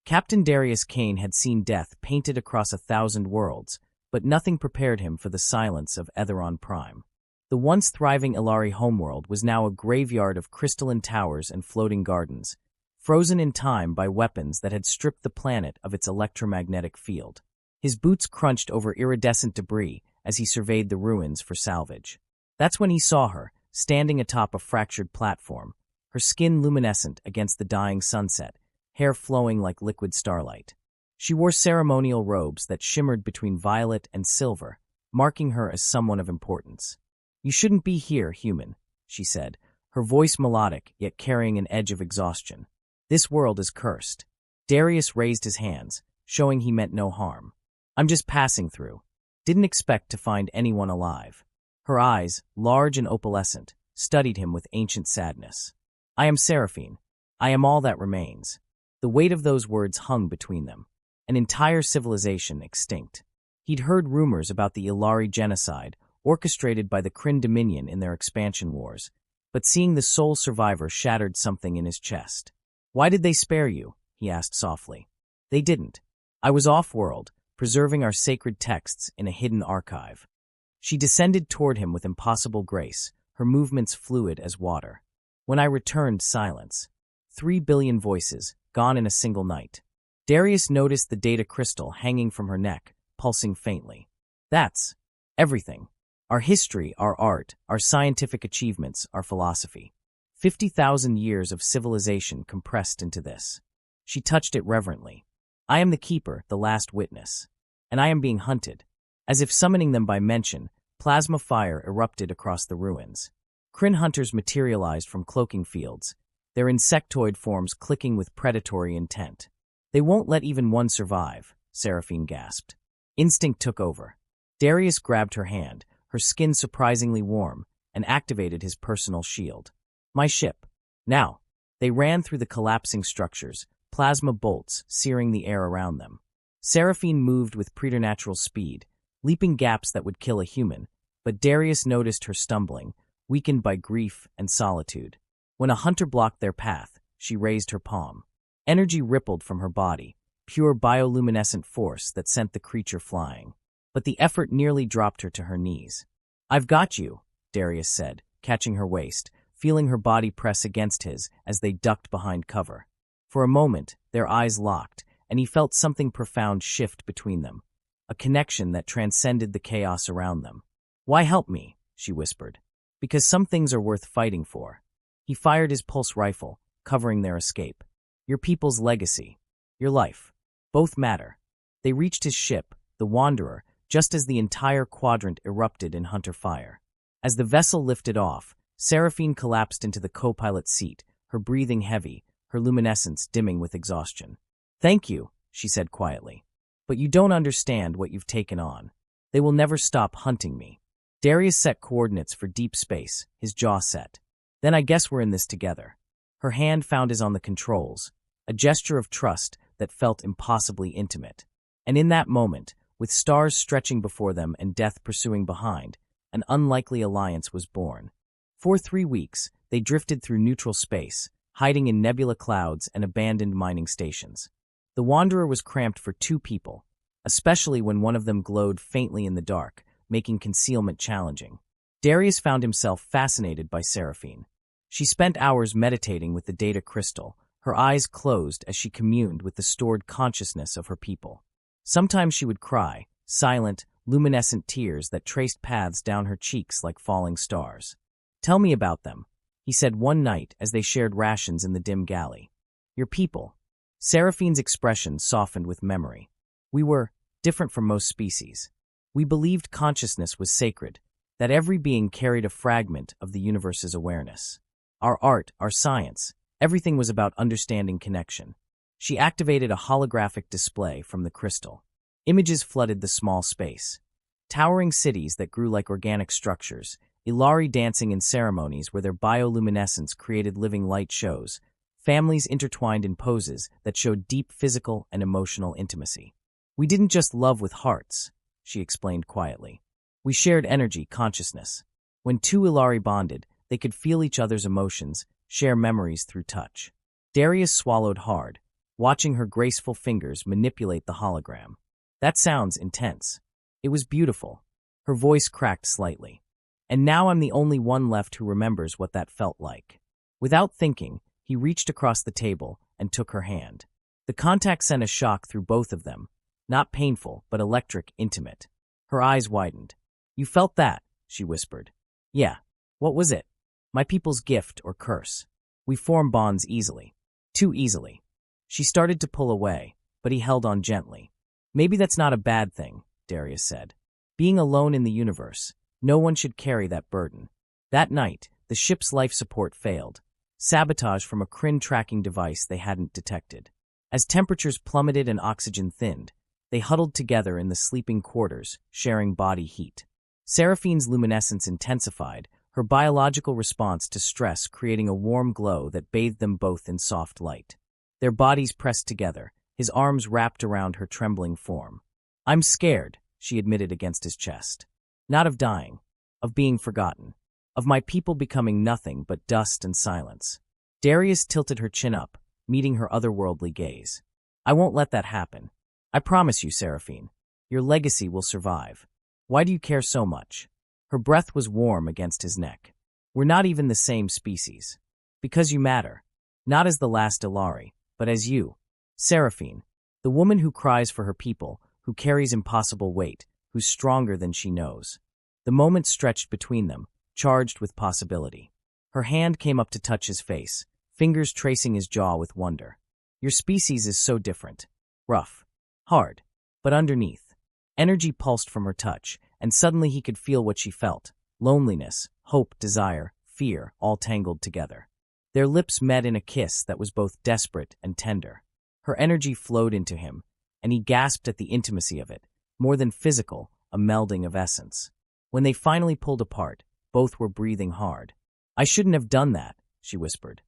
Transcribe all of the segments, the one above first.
Captain Darius Kane had seen death painted across 1,000 worlds, but nothing prepared him for the silence of Etheron Prime. The once thriving Ilari homeworld was now a graveyard of crystalline towers and floating gardens, frozen in time by weapons that had stripped the planet of its electromagnetic field. His boots crunched over iridescent debris as he surveyed the ruins for salvage. That's when he saw her, standing atop a fractured platform, her skin luminescent against the dying sunset, hair flowing like liquid starlight. She wore ceremonial robes that shimmered between violet and silver, marking her as someone of importance. "You shouldn't be here, human," she said, her voice melodic yet carrying an edge of exhaustion. "This world is cursed." Darius raised his hands, showing he meant no harm. "I'm just passing through. Didn't expect to find anyone alive." Her eyes, large and opalescent, studied him with ancient sadness. "I am Seraphine. I am all that remains." The weight of those words hung between them. An entire civilization extinct. He'd heard rumors about the Ilari genocide, orchestrated by the Kryn Dominion in their expansion wars, but seeing the sole survivor shattered something in his chest. "Why did they spare you?" he asked softly. "They didn't. I was off-world, preserving our sacred texts in a hidden archive." She descended toward him with impossible grace, her movements fluid as water. "When I returned, silence. 3 billion voices, gone in a single night." Darius noticed the data crystal hanging from her neck, pulsing faintly. "That's everything. Our history, our art, our scientific achievements, our philosophy. 50,000 years of civilization compressed into this." She touched it reverently. "I am the keeper, the last witness. And I am being hunted." As if summoning them by mention, plasma fire erupted across the ruins. Kryn hunters materialized from cloaking fields, their insectoid forms clicking with predatory intent. "They won't let even one survive," Seraphine gasped. Instinct took over. Darius grabbed her hand, her skin surprisingly warm, and activated his personal shield. "My ship. Now." They ran through the collapsing structures, plasma bolts searing the air around them. Seraphine moved with preternatural speed, leaping gaps that would kill a human, but Darius noticed her stumbling, weakened by grief and solitude. When a hunter blocked their path, she raised her palm. Energy rippled from her body, pure bioluminescent force that sent the creature flying. But the effort nearly dropped her to her knees. "I've got you," Darius said, catching her waist, feeling her body press against his as they ducked behind cover. For a moment, their eyes locked, and he felt something profound shift between them, a connection that transcended the chaos around them. "Why help me?" she whispered. "Because some things are worth fighting for." He fired his pulse rifle, covering their escape. "Your people's legacy. Your life. Both matter." They reached his ship, the Wanderer, just as the entire quadrant erupted in hunter fire. As the vessel lifted off, Seraphine collapsed into the co-pilot's seat, her breathing heavy, her luminescence dimming with exhaustion. "Thank you," she said quietly. "But you don't understand what you've taken on. They will never stop hunting me." Darius set coordinates for deep space, his jaw set. "Then I guess we're in this together." Her hand found his on the controls, a gesture of trust that felt impossibly intimate. And in that moment, with stars stretching before them and death pursuing behind, an unlikely alliance was born. For 3 weeks, they drifted through neutral space, hiding in nebula clouds and abandoned mining stations. The Wanderer was cramped for 2 people, especially when one of them glowed faintly in the dark, making concealment challenging. Darius found himself fascinated by Seraphine. She spent hours meditating with the data crystal, her eyes closed as she communed with the stored consciousness of her people. Sometimes she would cry, silent, luminescent tears that traced paths down her cheeks like falling stars. "Tell me about them," he said one night as they shared rations in the dim galley. "Your people." Seraphine's expression softened with memory. "We were different from most species. We believed consciousness was sacred, that every being carried a fragment of the universe's awareness. Our art, our science, everything was about understanding connection." She activated a holographic display from the crystal. Images flooded the small space. Towering cities that grew like organic structures, Ilari dancing in ceremonies where their bioluminescence created living light shows, families intertwined in poses that showed deep physical and emotional intimacy. "We didn't just love with hearts," she explained quietly. "We shared energy, consciousness. When 2 Ilari bonded, they could feel each other's emotions, share memories through touch." Darius swallowed hard, watching her graceful fingers manipulate the hologram. That sounds intense. It was beautiful. Her voice cracked slightly. And now I'm the only one left who remembers what that felt like. Without thinking, he reached across the table and took her hand. The contact sent a shock through both of them. Not painful, but electric, intimate. Her eyes widened. You felt that, she whispered. Yeah. What was it? My people's gift or curse. We form bonds easily. Too easily. She started to pull away, but he held on gently. Maybe that's not a bad thing, Darius said. Being alone in the universe, no one should carry that burden. That night, the ship's life support failed. Sabotage from a Kryn tracking device they hadn't detected. As temperatures plummeted and oxygen thinned, they huddled together in the sleeping quarters, sharing body heat. Seraphine's luminescence intensified, her biological response to stress creating a warm glow that bathed them both in soft light. Their bodies pressed together, his arms wrapped around her trembling form. I'm scared, she admitted against his chest. Not of dying, of being forgotten, of my people becoming nothing but dust and silence. Darius tilted her chin up, meeting her otherworldly gaze. I won't let that happen. I promise you, Seraphine. Your legacy will survive. Why do you care so much? Her breath was warm against his neck. We're not even the same species. Because you matter. Not as the last Ilari, but as you. Seraphine, the woman who cries for her people, who carries impossible weight, who's stronger than she knows. The moment stretched between them, charged with possibility. Her hand came up to touch his face, fingers tracing his jaw with wonder. Your species is so different. Rough. Hard. But underneath. Energy pulsed from her touch, and suddenly he could feel what she felt. Loneliness, hope, desire, fear, all tangled together. Their lips met in a kiss that was both desperate and tender. Her energy flowed into him, and he gasped at the intimacy of it. More than physical, a melding of essence. When they finally pulled apart, both were breathing hard. I shouldn't have done that, she whispered.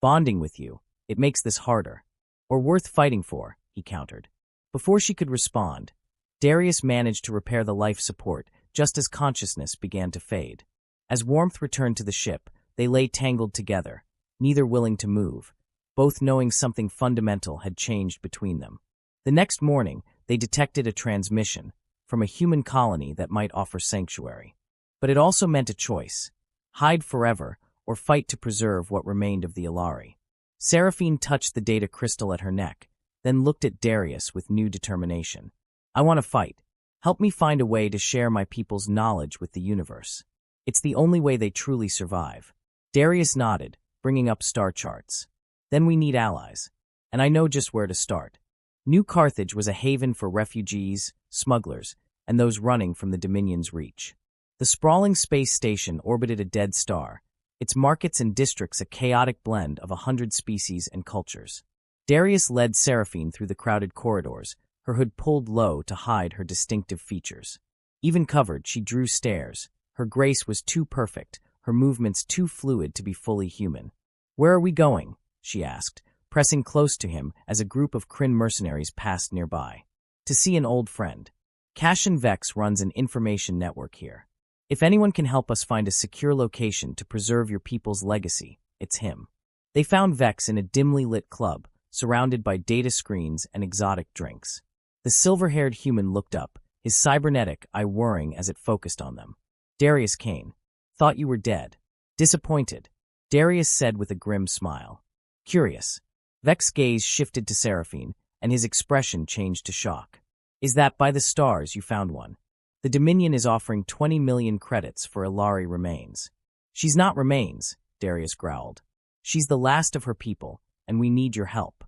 Bonding with you, it makes this harder. Or worth fighting for, he countered. Before she could respond, Darius managed to repair the life support just as consciousness began to fade. As warmth returned to the ship, they lay tangled together, neither willing to move, both knowing something fundamental had changed between them. The next morning, they detected a transmission from a human colony that might offer sanctuary. But it also meant a choice: hide forever or fight to preserve what remained of the Ilari. Seraphine touched the data crystal at her neck, then looked at Darius with new determination. I want to fight. Help me find a way to share my people's knowledge with the universe. It's the only way they truly survive. Darius nodded, bringing up star charts. Then we need allies. And I know just where to start. New Carthage was a haven for refugees, smugglers, and those running from the Dominion's reach. The sprawling space station orbited a dead star, its markets and districts a chaotic blend of 100 species and cultures. Darius led Seraphine through the crowded corridors, her hood pulled low to hide her distinctive features. Even covered, she drew stares. Her grace was too perfect, her movements too fluid to be fully human. Where are we going? She asked, pressing close to him as a group of Kryn mercenaries passed nearby. To see an old friend. Cashin Vex runs an information network here. If anyone can help us find a secure location to preserve your people's legacy, it's him. They found Vex in a dimly lit club, surrounded by data screens and exotic drinks. The silver-haired human looked up, his cybernetic eye whirring as it focused on them. Darius Kane. Thought you were dead. Disappointed, Darius said with a grim smile. Curious. Vex's gaze shifted to Seraphine, and his expression changed to shock. Is that by the stars you found one? The Dominion is offering 20 million credits for Ilari remains. She's not remains, Darius growled. She's the last of her people, and we need your help.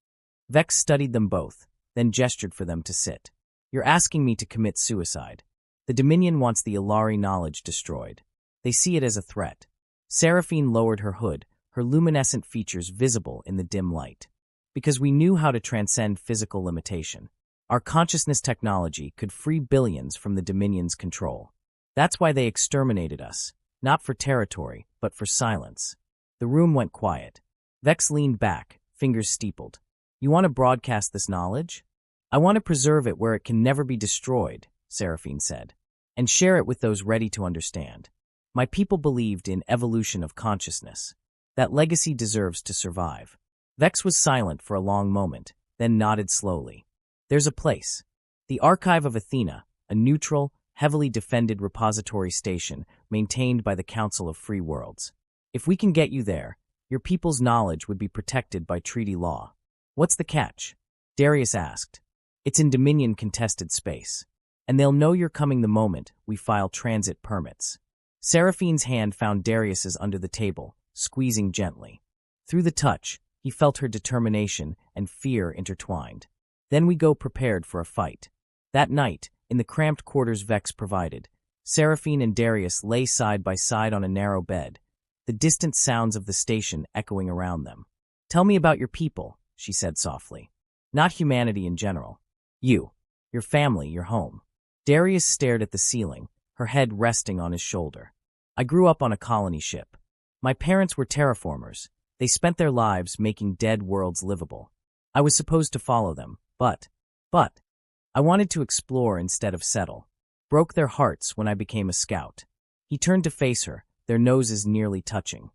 Vex studied them both, then gestured for them to sit. You're asking me to commit suicide. The Dominion wants the Ilari knowledge destroyed. They see it as a threat. Seraphine lowered her hood, her luminescent features visible in the dim light. Because we knew how to transcend physical limitation. Our consciousness technology could free billions from the Dominion's control. That's why they exterminated us, not for territory, but for silence. The room went quiet. Vex leaned back, fingers steepled. You want to broadcast this knowledge? I want to preserve it where it can never be destroyed, Seraphine said, and share it with those ready to understand. My people believed in evolution of consciousness. That legacy deserves to survive. Vex was silent for a long moment, then nodded slowly. There's a place. The Archive of Athena, a neutral, heavily defended repository station maintained by the Council of Free Worlds. If we can get you there, your people's knowledge would be protected by treaty law. What's the catch? Darius asked. It's in Dominion contested space, and they'll know you're coming the moment we file transit permits. Seraphine's hand found Darius's under the table, squeezing gently. Through the touch, he felt her determination and fear intertwined. Then we go prepared for a fight. That night, in the cramped quarters Vex provided, Seraphine and Darius lay side by side on a narrow bed, the distant sounds of the station echoing around them. Tell me about your people, she said softly. Not humanity in general. You, your family, your home. Darius stared at the ceiling, her head resting on his shoulder. I grew up on a colony ship. My parents were terraformers. They spent their lives making dead worlds livable. I was supposed to follow them, but I wanted to explore instead of settle. Broke their hearts when I became a scout. He turned to face her, their noses nearly touching.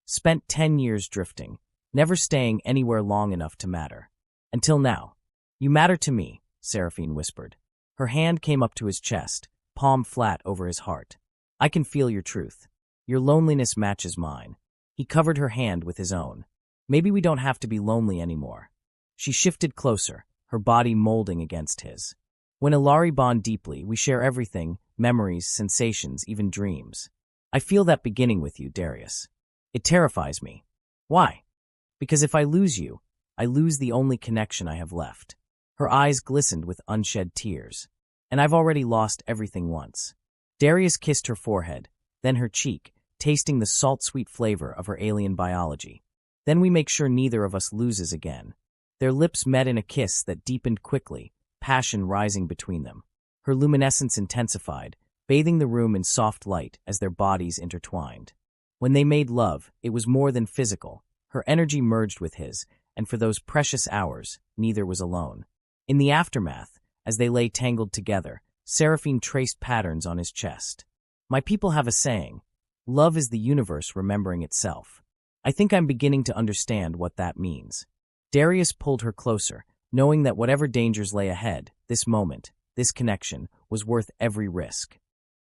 Spent 10 years drifting, never staying anywhere long enough to matter. Until now. You matter to me, Seraphine whispered. Her hand came up to his chest, palm flat over his heart. I can feel your truth. Your loneliness matches mine. He covered her hand with his own. Maybe we don't have to be lonely anymore. She shifted closer, her body molding against his. When Ilari bond deeply, we share everything, memories, sensations, even dreams. I feel that beginning with you, Darius. It terrifies me. Why? Because if I lose you, I lose the only connection I have left. Her eyes glistened with unshed tears. And I've already lost everything once. Darius kissed her forehead, then her cheek, tasting the salt-sweet flavor of her alien biology. Then we make sure neither of us loses again. Their lips met in a kiss that deepened quickly, passion rising between them. Her luminescence intensified, bathing the room in soft light as their bodies intertwined. When they made love, it was more than physical. Her energy merged with his, and for those precious hours, neither was alone. In the aftermath, as they lay tangled together, Seraphine traced patterns on his chest. My people have a saying, love is the universe remembering itself. I think I'm beginning to understand what that means. Darius pulled her closer, knowing that whatever dangers lay ahead, this moment, this connection, was worth every risk.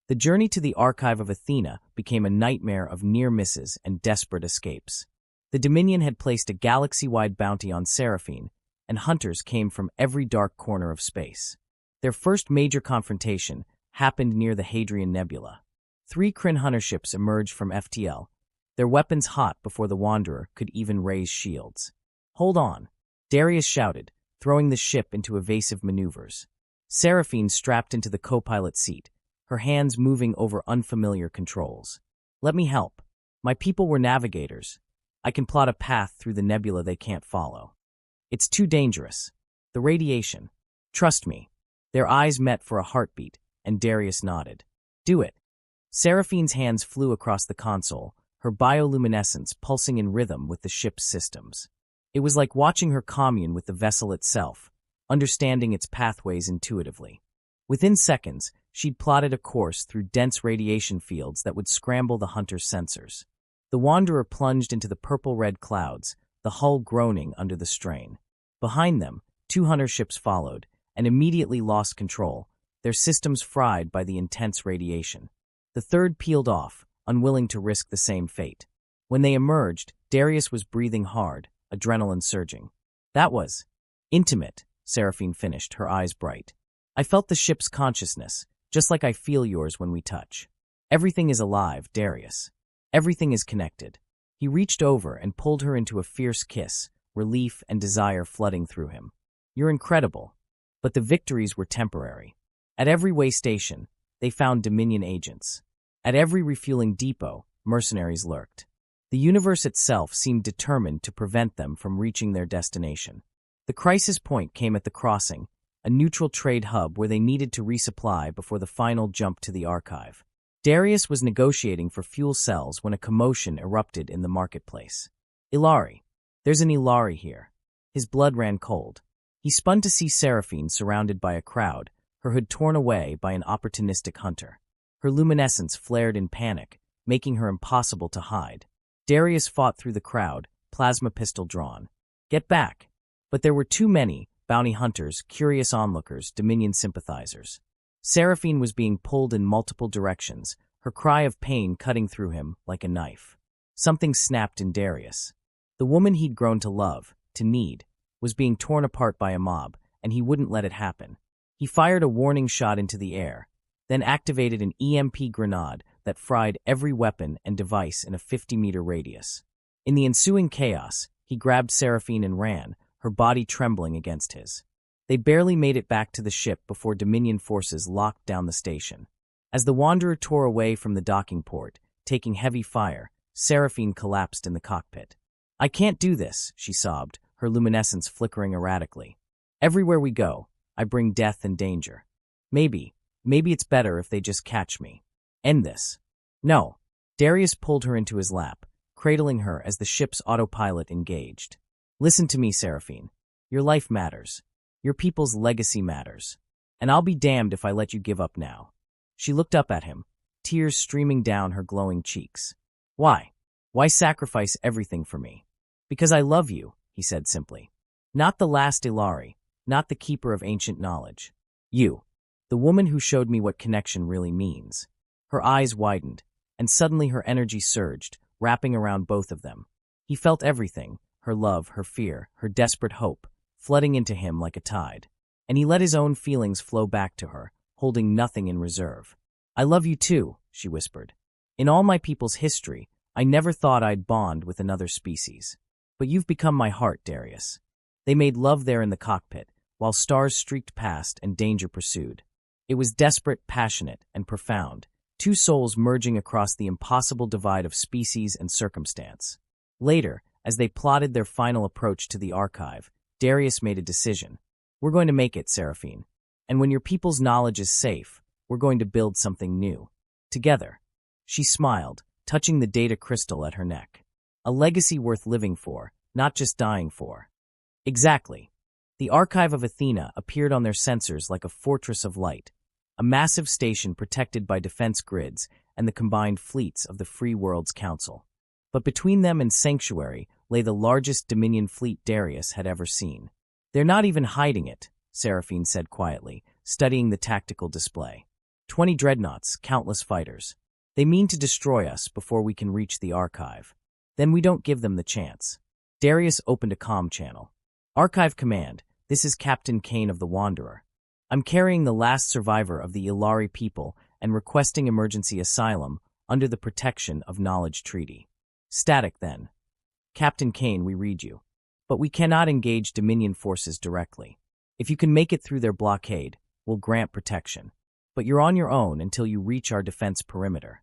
The journey to the Archive of Athena became a nightmare of near misses and desperate escapes. The Dominion had placed a galaxy-wide bounty on Seraphine, and hunters came from every dark corner of space. Their first major confrontation happened near the Hadrian Nebula. 3 Kryn hunter ships emerged from FTL, their weapons hot before the Wanderer could even raise shields. Hold on, Darius shouted, throwing the ship into evasive maneuvers. Seraphine strapped into the co-pilot seat, her hands moving over unfamiliar controls. Let me help. My people were navigators. I can plot a path through the nebula they can't follow. It's too dangerous. The radiation. Trust me. Their eyes met for a heartbeat, and Darius nodded. Do it. Seraphine's hands flew across the console, her bioluminescence pulsing in rhythm with the ship's systems. It was like watching her commune with the vessel itself, understanding its pathways intuitively. Within seconds, she'd plotted a course through dense radiation fields that would scramble the hunter's sensors. The Wanderer plunged into the purple-red clouds, the hull groaning under the strain. Behind them, 2 hunter ships followed, and immediately lost control, their systems fried by the intense radiation. The third peeled off, unwilling to risk the same fate. When they emerged, Darius was breathing hard, adrenaline surging. That was intimate, Seraphine finished, her eyes bright. I felt the ship's consciousness, just like I feel yours when we touch. Everything is alive, Darius. Everything is connected. He reached over and pulled her into a fierce kiss, relief and desire flooding through him. You're incredible. But the victories were temporary. At every way station, they found Dominion agents. At every refueling depot, mercenaries lurked. The universe itself seemed determined to prevent them from reaching their destination. The crisis point came at the crossing, a neutral trade hub where they needed to resupply before the final jump to the archive. Darius was negotiating for fuel cells when a commotion erupted in the marketplace. Ilari. There's an Ilari here. His blood ran cold. He spun to see Seraphine surrounded by a crowd, her hood torn away by an opportunistic hunter. Her luminescence flared in panic, making her impossible to hide. Darius fought through the crowd, plasma pistol drawn. Get back. But there were too many bounty hunters, curious onlookers, Dominion sympathizers. Seraphine was being pulled in multiple directions, her cry of pain cutting through him like a knife. Something snapped in Darius. The woman he'd grown to love, to need, was being torn apart by a mob, and he wouldn't let it happen. He fired a warning shot into the air, then activated an EMP grenade that fried every weapon and device in a 50-meter radius. In the ensuing chaos, he grabbed Seraphine and ran, her body trembling against his. They barely made it back to the ship before Dominion forces locked down the station. As the Wanderer tore away from the docking port, taking heavy fire, Seraphine collapsed in the cockpit. "I can't do this," she sobbed, her luminescence flickering erratically. "Everywhere we go, I bring death and danger. Maybe it's better if they just catch me. End this." "No." Darius pulled her into his lap, cradling her as the ship's autopilot engaged. "Listen to me, Seraphine. Your life matters. Your people's legacy matters. And I'll be damned if I let you give up now." She looked up at him, tears streaming down her glowing cheeks. "Why? Why sacrifice everything for me?" "Because I love you," he said simply. "Not the last Ilari, not the keeper of ancient knowledge. You, the woman who showed me what connection really means." Her eyes widened, and suddenly her energy surged, wrapping around both of them. He felt everything, her love, her fear, her desperate hope, flooding into him like a tide. And he let his own feelings flow back to her, holding nothing in reserve. "I love you too," she whispered. "In all my people's history, I never thought I'd bond with another species. But you've become my heart, Darius." They made love there in the cockpit, while stars streaked past and danger pursued. It was desperate, passionate, and profound, two souls merging across the impossible divide of species and circumstance. Later, as they plotted their final approach to the archive, Darius made a decision. "We're going to make it, Seraphine. And when your people's knowledge is safe, we're going to build something new. Together." She smiled, touching the data crystal at her neck. "A legacy worth living for, not just dying for." Exactly. The Archive of Athena appeared on their sensors like a fortress of light, a massive station protected by defense grids and the combined fleets of the Free Worlds Council. But between them and Sanctuary lay the largest Dominion fleet Darius had ever seen. "They're not even hiding it," Seraphine said quietly, studying the tactical display. 20 dreadnoughts, countless fighters. They mean to destroy us before we can reach the archive. Then we don't give them the chance." Darius opened a comm channel. "Archive Command, this is Captain Kane of the Wanderer. I'm carrying the last survivor of the Ilari people and requesting emergency asylum under the protection of Knowledge Treaty." Static then. "Captain Kane, we read you. But we cannot engage Dominion forces directly. If you can make it through their blockade, we'll grant protection. But you're on your own until you reach our defense perimeter."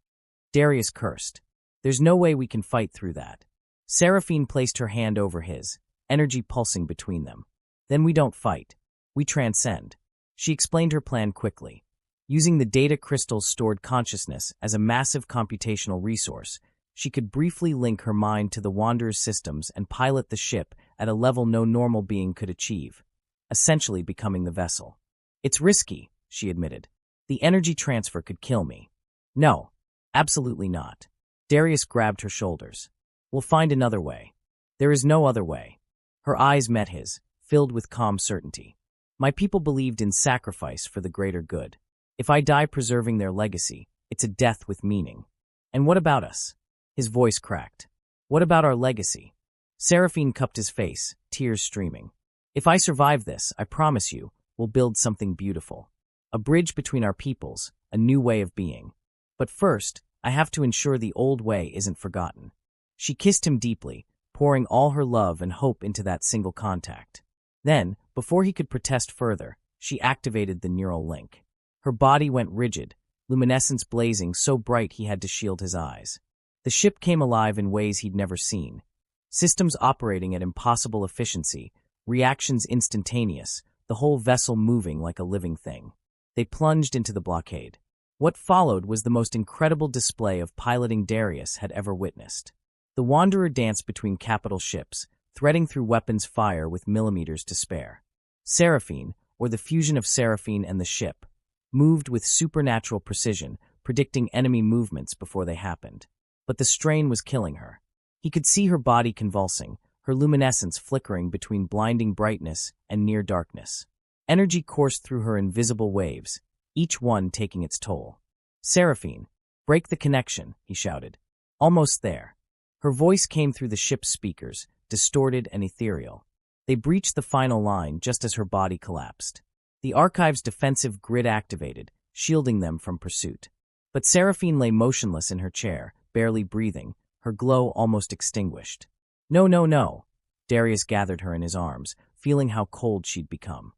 Darius cursed. "There's no way we can fight through that." Seraphine placed her hand over his, energy pulsing between them. "Then we don't fight. We transcend." She explained her plan quickly. Using the data crystal's stored consciousness as a massive computational resource, she could briefly link her mind to the Wanderer's systems and pilot the ship at a level no normal being could achieve, essentially becoming the vessel. "It's risky," she admitted. "The energy transfer could kill me." "No, absolutely not." Darius grabbed her shoulders. "We'll find another way." "There is no other way." Her eyes met his, filled with calm certainty. "My people believed in sacrifice for the greater good. If I die preserving their legacy, it's a death with meaning." "And what about us?" His voice cracked. "What about our legacy?" Seraphine cupped his face, tears streaming. "If I survive this, I promise you, we'll build something beautiful. A bridge between our peoples, a new way of being. But first, I have to ensure the old way isn't forgotten." She kissed him deeply, pouring all her love and hope into that single contact. Then, before he could protest further, she activated the neural link. Her body went rigid, luminescence blazing so bright he had to shield his eyes. The ship came alive in ways he'd never seen. Systems operating at impossible efficiency, reactions instantaneous, the whole vessel moving like a living thing. They plunged into the blockade. What followed was the most incredible display of piloting Darius had ever witnessed. The Wanderer danced between capital ships, threading through weapons fire with millimeters to spare. Seraphine, or the fusion of Seraphine and the ship, moved with supernatural precision, predicting enemy movements before they happened. But the strain was killing her. He could see her body convulsing, her luminescence flickering between blinding brightness and near darkness. Energy coursed through her invisible waves, each one taking its toll. "Seraphine, break the connection," he shouted. Almost there. Her voice came through the ship's speakers, distorted and ethereal. They breached the final line just as her body collapsed. The archive's defensive grid activated, shielding them from pursuit. But Seraphine lay motionless in her chair, barely breathing, her glow almost extinguished. "No, no, no." Darius gathered her in his arms, feeling how cold she'd become.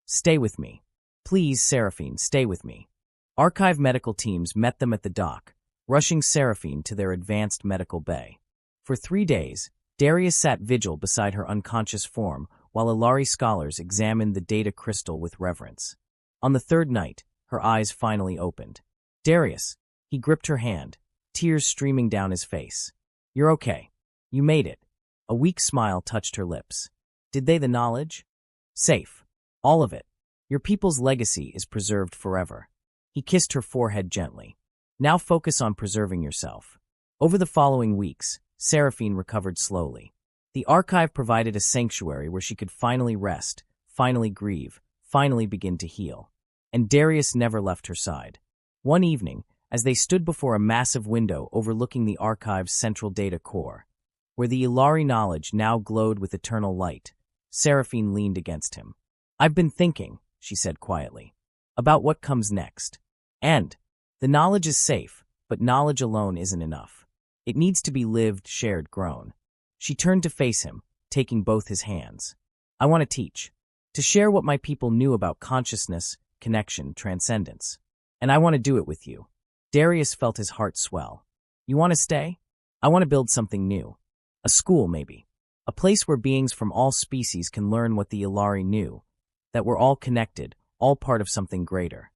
"Stay with me. Please, Seraphine, stay with me." Archive medical teams met them at the dock, rushing Seraphine to their advanced medical bay. For 3 days, Darius sat vigil beside her unconscious form while Ilari scholars examined the data crystal with reverence. On the 3rd night, her eyes finally opened. "Darius," he gripped her hand, tears streaming down his face. "You're okay. You made it." A weak smile touched her lips. "Did they the knowledge?" "Safe. All of it. Your people's legacy is preserved forever." He kissed her forehead gently. "Now focus on preserving yourself." Over the following weeks, Seraphine recovered slowly. The archive provided a sanctuary where she could finally rest, finally grieve, finally begin to heal. And Darius never left her side. One evening, as they stood before a massive window overlooking the archive's central data core, where the Ilari knowledge now glowed with eternal light, Seraphine leaned against him. "I've been thinking," she said quietly, "about what comes next. And the knowledge is safe, but knowledge alone isn't enough. It needs to be lived, shared, grown." She turned to face him, taking both his hands. "I want to teach, to share what my people knew about consciousness, connection, transcendence. And I want to do it with you." Darius felt his heart swell. "You want to stay? I want to build something new. A school, maybe. A place where beings from all species can learn what the Ilari knew, that we're all connected, all part of something greater."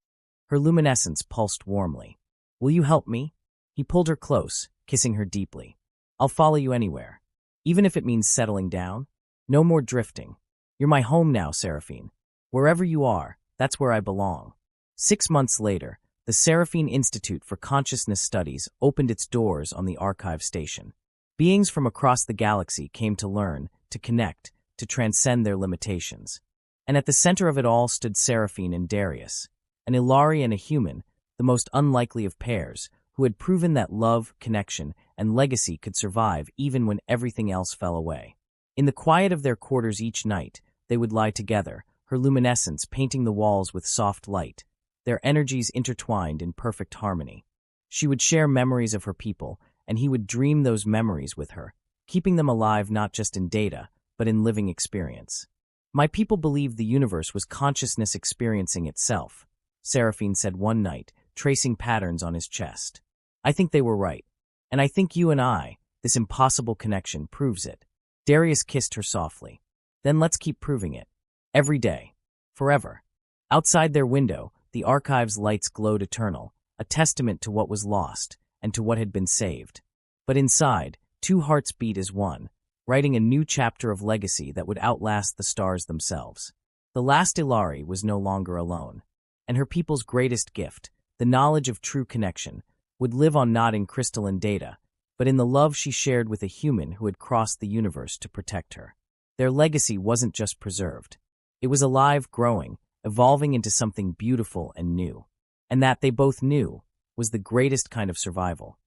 Her luminescence pulsed warmly. "Will you help me?" He pulled her close, kissing her deeply. "I'll follow you anywhere. Even if it means settling down. No more drifting. You're my home now, Seraphine. Wherever you are, that's where I belong." 6 months later, the Seraphine Institute for Consciousness Studies opened its doors on the archive station. Beings from across the galaxy came to learn, to connect, to transcend their limitations. And at the center of it all stood Seraphine and Darius, an Ilari and a human, the most unlikely of pairs, who had proven that love, connection, and legacy could survive even when everything else fell away. In the quiet of their quarters each night, they would lie together, her luminescence painting the walls with soft light, their energies intertwined in perfect harmony. She would share memories of her people, and he would dream those memories with her, keeping them alive not just in data, but in living experience. "My people believed the universe was consciousness experiencing itself," Seraphine said one night, tracing patterns on his chest. "I think they were right. And I think you and I, this impossible connection, proves it." Darius kissed her softly. "Then let's keep proving it. Every day. Forever." Outside their window, the archive's lights glowed eternal, a testament to what was lost and to what had been saved. But inside, 2 hearts beat as one, writing a new chapter of legacy that would outlast the stars themselves. The last Ilari was no longer alone, and her people's greatest gift, the knowledge of true connection, would live on not in crystalline data, but in the love she shared with a human who had crossed the universe to protect her. Their legacy wasn't just preserved. It was alive, growing, evolving into something beautiful and new. And that, they both knew, was the greatest kind of survival.